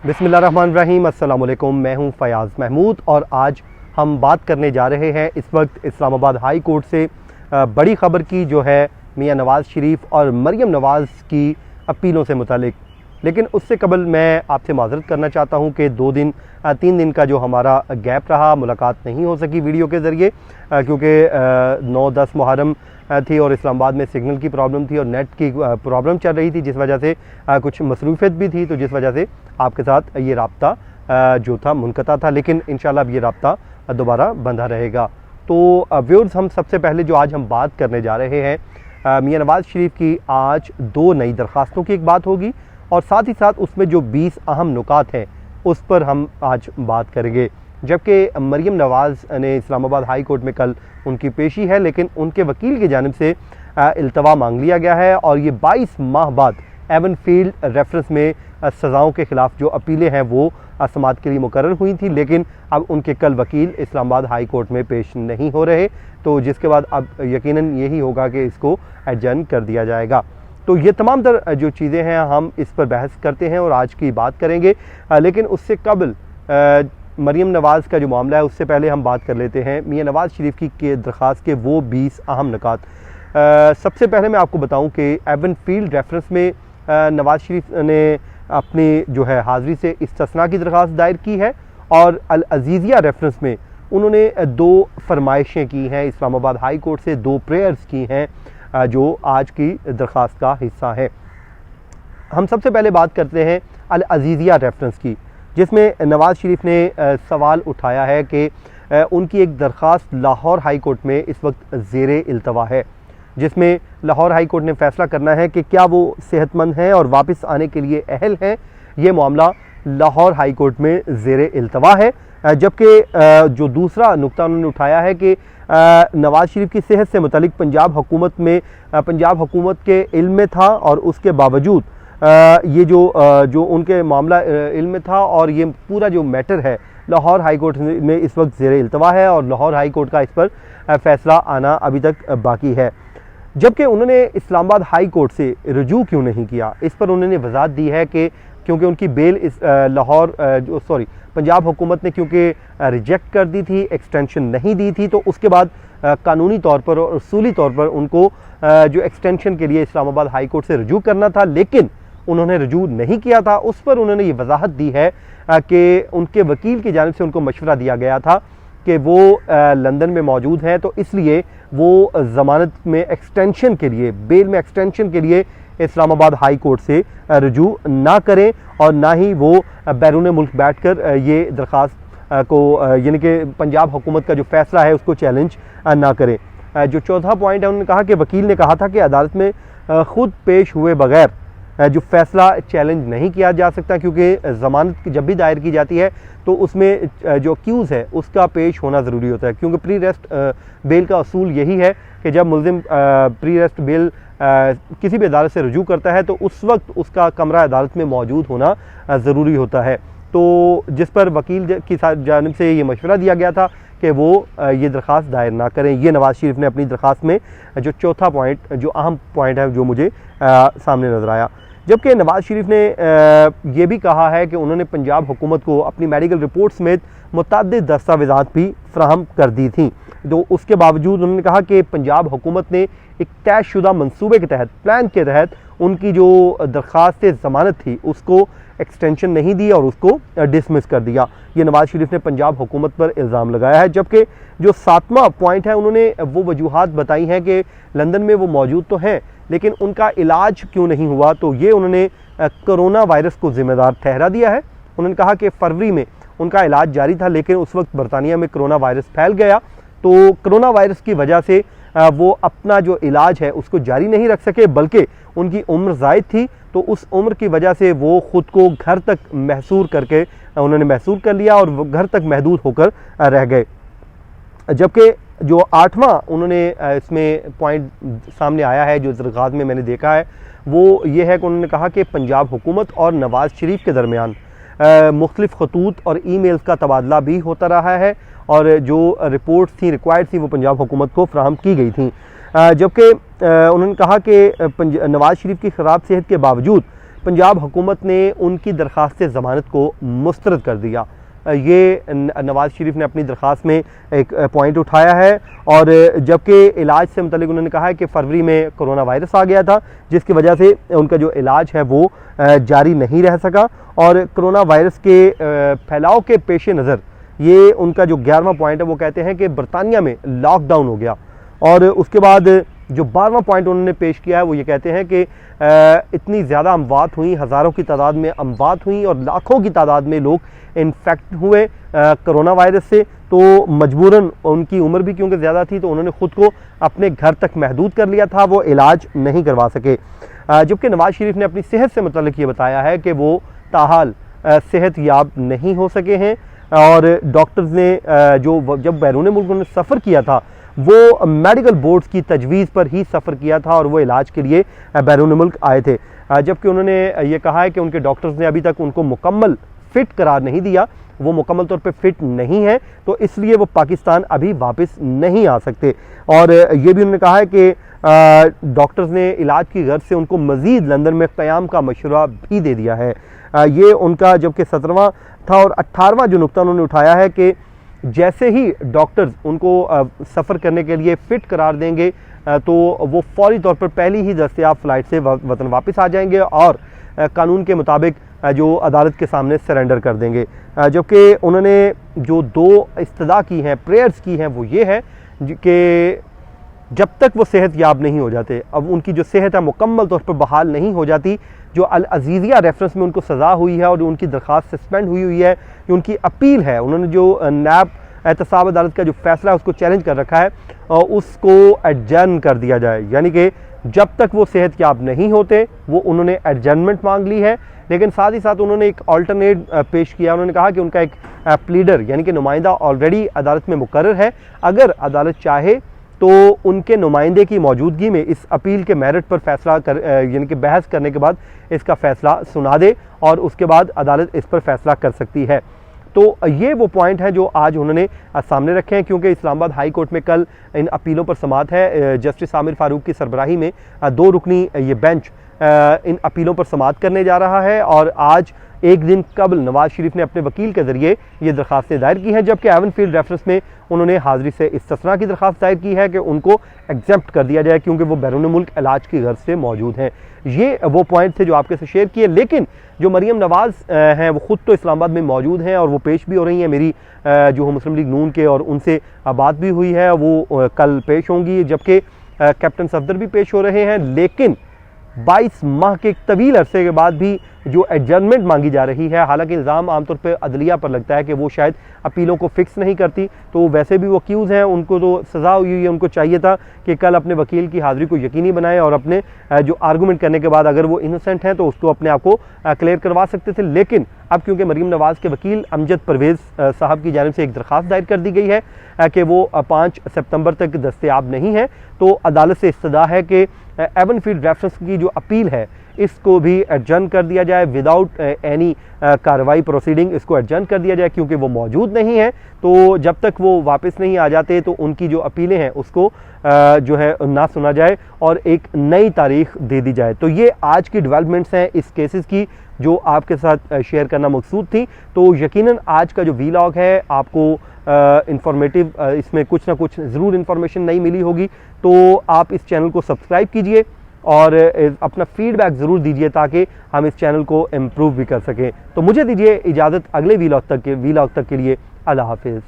बिस्मिल्लाहिर्रहमानिर्रहीम, अस्सलाम वालेकुम। मैं हूं फ़याज़ महमूद और आज हम बात करने जा रहे हैं इस वक्त इस्लामाबाद हाई कोर्ट से बड़ी ख़बर की, जो है मियां नवाज़ शरीफ और मरियम नवाज़ की अपीलों से मुतालिक। लेकिन उससे कबल मैं आपसे माज़रत करना चाहता हूं कि 3 दिन का जो हमारा गैप रहा, मुलाकात नहीं हो सकी वीडियो के ज़रिए, क्योंकि 9-10 मुहर्रम थी और इस्लामाबाद में सिग्नल की प्रॉब्लम थी और नेट की प्रॉब्लम चल रही थी, जिस वजह से कुछ मसरूफियत भी थी, तो जिस वजह से आपके साथ ये राब्ता जो था मुनक़ता था। लेकिन इंशाल्लाह अब ये राब्ता दोबारा बंधा रहेगा। तो व्यूअर्स, हम सबसे पहले जो आज हम बात करने जा रहे हैं, मियां नवाज़ शरीफ की आज 2 नई दरख्वास्तों की एक बात होगी और साथ ही साथ उसमें जो 20 अहम नुकात हैं उस पर हम आज बात करेंगे। जबकि मरियम नवाज़ ने इस्लामाबाद हाई कोर्ट में कल उनकी पेशी है, लेकिन उनके वकील की जानिब से इल्तवा मांग लिया गया है और ये 22 माह बाद एवन फील्ड रेफरेंस में सज़ाओं के ख़िलाफ़ जो अपीलें हैं वो समाअत के लिए मुकर्रर हुई थी, लेकिन अब उनके कल वकील इस्लामाबाद हाई कोर्ट में पेश नहीं हो रहे, तो जिसके बाद अब यकीनन यही होगा कि इसको एडजर्न कर दिया जाएगा। तो ये तमाम तर जो चीज़ें हैं हम इस पर बहस करते हैं और आज की बात करेंगे। लेकिन उससे कबल मरियम नवाज़ का जो मामला है उससे पहले हम बात कर लेते हैं मियां नवाज़ शरीफ की दरख्वास्त के वो 20 अहम नुकात। सबसे पहले मैं आपको बताऊं कि एवन फील्ड रेफरेंस में नवाज़ शरीफ ने अपनी जो है हाज़िरी से इस्तिस्ना की दरख्वास्त दायर की है और अल अज़ीज़िया रेफरेंस में उन्होंने 2 फरमाइशें की हैं, इस्लामाबाद हाई कोर्ट से 2 प्रेयर्स की हैं जो आज की दरख्वास्त का हिस्सा है। हम सबसे पहले बात करते हैं अल अज़ीज़िया रेफरेंस की, जिसमें नवाज़ शरीफ ने सवाल उठाया है कि उनकी एक दरख्वास्त लाहौर हाई कोर्ट में इस वक्त ज़ेरे इल्तवा है, जिसमें लाहौर हाई कोर्ट ने फ़ैसला करना है कि क्या वो सेहतमंद हैं और वापस आने के लिए अहल हैं। ये मामला लाहौर हाई कोर्ट में ज़ेरे इल्तवा है। जबकि जो दूसरा नुक्ता उन्होंने उठाया है कि नवाज़ शरीफ की सेहत से मुतालिक पंजाब हुकूमत के इल्म में था और उसके बावजूद ये जो उनके मामला इल्म में था और ये पूरा जो मैटर है लाहौर हाई कोर्ट में इस वक्त ज़ेरे इल्तवा है और लाहौर हाई कोर्ट का इस पर फ़ैसला आना अभी तक बाकी है। जबकि उन्होंने इस्लामाबाद हाई कोर्ट से रुजू क्यों नहीं किया, इस पर उन्होंने वजाहत दी है कि क्योंकि उनकी बेल पंजाब हुकूमत ने क्योंकि रिजेक्ट कर दी थी, एक्सटेंशन नहीं दी थी, तो उसके बाद कानूनी तौर पर और उसूली तौर पर उनको जो एक्सटेंशन के लिए इस्लामाबाद हाई कोर्ट से रुजू करना था, लेकिन उन्होंने रुजू नहीं किया था। उस पर उन्होंने ये वजाहत दी है कि उनके वकील की जानिब से उनको मशवरा दिया गया था कि वो लंदन में मौजूद हैं, तो इसलिए वो ज़मानत में एक्सटेंशन के लिए, बेल में एक्सटेंशन के लिए इस्लामाबाद हाई कोर्ट से रुजू ना करें और ना ही वो बैरून मुल्क बैठकर ये दरख्वास्त को, यानी कि पंजाब हुकूमत का जो फ़ैसला है उसको चैलेंज ना करें। जो चौथा पॉइंट है, उन्होंने कहा कि वकील ने कहा था कि अदालत में ख़ुद पेश हुए बगैर जो फ़ैसला चैलेंज नहीं किया जा सकता, क्योंकि ज़मानत जब भी दायर की जाती है तो उसमें जो एक्यूज़ है उसका पेश होना ज़रूरी होता है, क्योंकि प्री रेस्ट बेल का असूल यही है कि जब मुल्ज़िम प्री रेस्ट बेल किसी भी अदालत से रुजू करता है तो उस वक्त उसका कमरा अदालत में मौजूद होना ज़रूरी होता है। तो जिस पर वकील की जानिब से ये मशवरा दिया गया था कि वो ये दरख्वास्त दायर ना करें। ये नवाज़ शरीफ ने अपनी दरख्वास्त में जो चौथा पॉइंट, जो अहम पॉइंट है, जो मुझे सामने नज़र आया। जबकि नवाज़ शरीफ ने ये भी कहा है कि उन्होंने पंजाब हुकूमत को अपनी मेडिकल रिपोर्ट समेत मुतअद्दिद दस्तावेज़ात भी फ्राहम कर दी थी, तो उसके बावजूद उन्होंने कहा कि पंजाब हुकूमत ने एक तयशुदा मंसूबे के तहत, प्लान के तहत उनकी जो दरख्वास्त ज़मानत थी उसको एक्सटेंशन नहीं दी और उसको डिसमिस कर दिया। ये नवाज़ शरीफ ने पंजाब हुकूमत पर इल्ज़ाम लगाया है। जबकि जो 7वां पॉइंट है, उन्होंने वो वजूहात बताई हैं कि लंदन में वो मौजूद तो हैं लेकिन उनका इलाज क्यों नहीं हुआ, तो ये उन्होंने कोरोना वायरस को ज़िम्मेदार ठहरा दिया है। उन्होंने कहा कि फरवरी में उनका इलाज जारी था, लेकिन उस वक्त बरतानिया में कोरोना वायरस फैल गया, तो कोरोना वायरस की वजह से वो अपना जो इलाज है उसको जारी नहीं रख सके, बल्कि उनकी उम्र ज़ायद थी, तो उस उम्र की वजह से वो ख़ुद को घर तक उन्होंने महसूर कर लिया और घर तक महदूद होकर रह गए। जबकि जो 8वां उन्होंने इसमें पॉइंट सामने आया है, जो दरख्वास्त में मैंने देखा है, वो ये है कि उन्होंने कहा कि पंजाब हुकूमत और नवाज़ शरीफ के दरमियान मुख्तलिफ खतूत और ईमेल्स का तबादला भी होता रहा है और जो रिपोर्ट्स थी रिक्वायर्ड थी वो पंजाब हुकूमत को फ्राहम की गई थी। जबकि उन्होंने कहा कि नवाज़ शरीफ की ख़राब सेहत के बावजूद पंजाब हुकूमत ने उनकी दरख्वास्त ज़मानत को मुस्तरद कर दिया। ये नवाज़ शरीफ ने अपनी दरख्वास्त में एक पॉइंट उठाया है। और जबकि इलाज से मुतल्लिक उन्होंने कहा है कि फरवरी में कोरोना वायरस आ गया था, जिसकी वजह से उनका जो इलाज है वो जारी नहीं रह सका। और कोरोना वायरस के फैलाव के पेश नज़र ये उनका जो 11वां पॉइंट है वो कहते हैं कि बरतानिया में लॉकडाउन हो गया। और उसके बाद जो 12वां पॉइंट उन्होंने पेश किया है वो ये कहते हैं कि इतनी ज़्यादा अमवात हुई, हज़ारों की तादाद में अमवात हुई और लाखों की तादाद में लोग इन्फेक्ट हुए कोरोना वायरस से, तो मजबूरन उनकी उम्र भी क्योंकि ज़्यादा थी तो उन्होंने ख़ुद को अपने घर तक महदूद कर लिया था, वो इलाज नहीं करवा सके। जबकि नवाज़ शरीफ ने अपनी सेहत से मुतल्लिक ये बताया है कि वो ताहाल सेहत याब नहीं हो सके हैं। और डॉक्टर्स ने जब बैरून मुल्क उन्होंने सफ़र किया था वो मेडिकल बोर्ड्स की तजवीज़ पर ही सफ़र किया था और वो इलाज के लिए बैरून मुल्क आए थे। जबकि उन्होंने ये कहा है कि उनके डॉक्टर्स ने अभी तक उनको मुकम्मल फ़िट करार नहीं दिया, वो मुकम्मल तौर पे फ़िट नहीं है, तो इसलिए वो पाकिस्तान अभी वापस नहीं आ सकते। और ये भी उन्होंने कहा है कि डॉक्टर्स ने इलाज की गर्ज से उनको मज़ीद लंदन में क़याम का मशवरा भी दे दिया है। ये उनका जबकि 17वां था। और 18वां जो नुक्ता उन्होंने उठाया है कि जैसे ही डॉक्टर्स उनको सफ़र करने के लिए फ़िट करार देंगे तो वो फौरी तौर पर पहली ही दस्तयाब फ़्लाइट से वतन वापस आ जाएंगे और कानून के मुताबिक जो अदालत के सामने सरेंडर कर देंगे। जबकि उन्होंने जो 2 इस्तदा की हैं, प्रेयर्स की हैं, वो ये है कि जब तक वो सेहत याब नहीं हो जाते, अब उनकी जो सेहत है मुकम्मल तौर पर बहाल नहीं हो जाती, जो अल अजीज़िया रेफरेंस में उनको सज़ा हुई है और उनकी दरख्वास्त सस्पेंड हुई है, जो उनकी अपील है, उन्होंने जो नैब एहतसाब अदालत का जो फैसला है उसको चैलेंज कर रखा है, उसको एडजर्न कर दिया जाए। यानी कि जब तक वो सेहत याब नहीं होते वो उन्होंने एडजर्नमेंट मांग ली है। लेकिन साथ ही साथ उन्होंने एक अल्टरनेट पेश किया। उन्होंने कहा कि उनका एक प्लीडर यानी कि नुमाइंदा ऑलरेडी अदालत में मुकर्रर है, अगर अदालत चाहे तो उनके नुमाइंदे की मौजूदगी में इस अपील के मेरिट पर फैसला यानी कि बहस करने के बाद इसका फ़ैसला सुना दे और उसके बाद अदालत इस पर फैसला कर सकती है। तो ये वो पॉइंट है जो आज उन्होंने सामने रखे हैं, क्योंकि इस्लामाबाद हाई कोर्ट में कल इन अपीलों पर समाअत है। जस्टिस आमिर फारूक की सरबराही में 2 रुकनी ये बेंच इन अपीलों पर समाअत करने जा रहा है। और आज एक दिन कबल नवाज़ शरीफ ने अपने वकील के ज़रिए ये दरख्वास्तें दायर की हैं, जबकि एवनफील्ड रेफरेंस में उन्होंने हाज़िरी से इस्तिस्ना की दरख्वास्त दायर की है कि उनको एग्जेप्ट कर दिया जाए क्योंकि वो बैरून मुल्क इलाज की गर्ज से मौजूद हैं। ये वो पॉइंट थे जो आपके साथ शेयर किए। लेकिन जो मरियम नवाज़ हैं वो ख़ुद तो इस्लामाबाद में मौजूद हैं और वो पेश भी हो रही हैं। मेरी जो मुस्लिम लीग नून के और उनसे बात भी हुई है, वो कल पेश होंगी, जबकि कैप्टन सफदर भी पेश हो रहे हैं। लेकिन 22 माह के एक तवील अरसे के बाद भी जो एडजर्नमेंट मांगी जा रही है, हालांकि इल्ज़ाम आमतौर पर अदलिया पर लगता है कि वो शायद अपीलों को फिक्स नहीं करती, तो वैसे भी वो अक्यूज़ हैं, उनको तो सज़ा हुई है। उनको चाहिए था कि कल अपने वकील की हाज़िरी को यकीनी बनाएं और अपने जो आर्गूमेंट करने के बाद अगर वो इनोसेंट हैं तो उसको अपने आप को क्लियर करवा सकते थे। लेकिन अब क्योंकि मरीम नवाज़ के वकील अमजद परवेज़ साहब की जानिब से एक दरख्वास्त दायर कर दी गई है कि वो 5 सितंबर तक दस्तयाब नहीं है, तो अदालत से इस्तदा है कि एवनफील्ड रेफरेंस की जो अपील है इसको भी एडजर्न कर दिया जाए विदाउट एनी कार्रवाई प्रोसीडिंग, इसको एडजर्न कर दिया जाए क्योंकि वो मौजूद नहीं है। तो जब तक वो वापस नहीं आ जाते तो उनकी जो अपीलें हैं उसको जो है ना सुना जाए और एक नई तारीख दे दी जाए। तो ये आज की डेवलपमेंट्स हैं इस केसेस की जो आपके साथ शेयर करना मकसूद थी। तो यकीनन आज का जो वीलॉग है आपको इंफॉर्मेटिव, इसमें कुछ ना कुछ ज़रूर इन्फॉर्मेशन नई मिली होगी। तो आप इस चैनल को सब्सक्राइब कीजिए और अपना फीडबैक ज़रूर दीजिए ताकि हम इस चैनल को इम्प्रूव भी कर सकें। तो मुझे दीजिए इजाज़त, अगले वीलॉग तक के लिए अल्लाह हाफिज़।